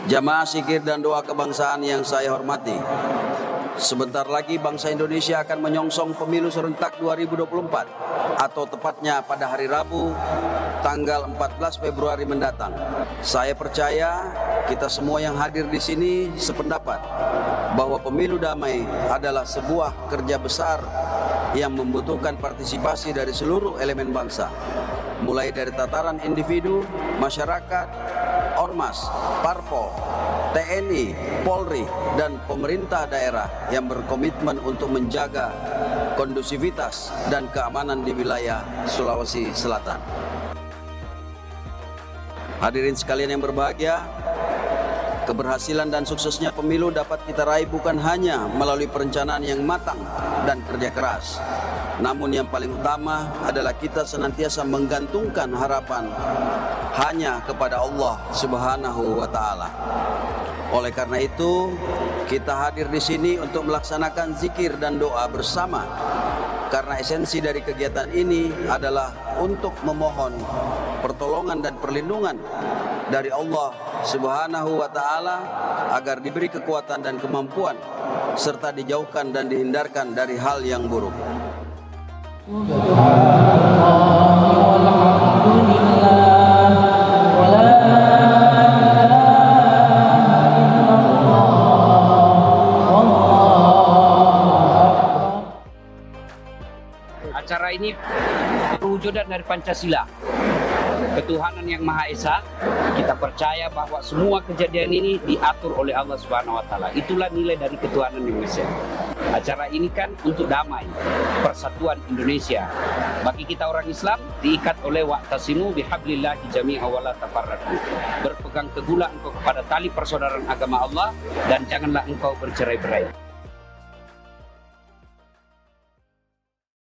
Jamaah zikir dan doa kebangsaan yang saya hormati, sebentar lagi bangsa Indonesia akan menyongsong pemilu serentak 2024 atau tepatnya pada hari Rabu tanggal 14 Februari mendatang. Saya percaya kita semua yang hadir di sini sependapat bahwa pemilu damai adalah sebuah kerja besar yang membutuhkan partisipasi dari seluruh elemen bangsa, mulai dari tataran individu, masyarakat, ormas, parpol, TNI, Polri, dan pemerintah daerah yang berkomitmen untuk menjaga kondusivitas dan keamanan di wilayah Sulawesi Selatan. Hadirin sekalian yang berbahagia, keberhasilan dan suksesnya pemilu dapat kita raih bukan hanya melalui perencanaan yang matang dan kerja keras, namun yang paling utama adalah kita senantiasa menggantungkan harapan hanya kepada Allah Subhanahu wa Ta'ala. Oleh karena itu, kita hadir di sini untuk melaksanakan zikir dan doa bersama, karena esensi dari kegiatan ini adalah untuk memohon pertolongan dan perlindungan dari Allah Subhanahu wa Ta'ala agar diberi kekuatan dan kemampuan serta dijauhkan dan dihindarkan dari hal yang buruk. Acara ini perwujudan dari Pancasila, ketuhanan yang Maha Esa. Kita percaya bahwa semua kejadian ini diatur oleh Allah Subhanahu wa Ta'ala. Itulah nilai dari ketuhanan yang Maha Esa. Acara ini kan untuk damai, persatuan Indonesia. Bagi kita orang Islam diikat oleh wa'tasimu bihablillahi jami'a wa la tafarraqu. Berpegang teguhlah engkau kepada tali persaudaraan agama Allah dan janganlah engkau bercerai-berai.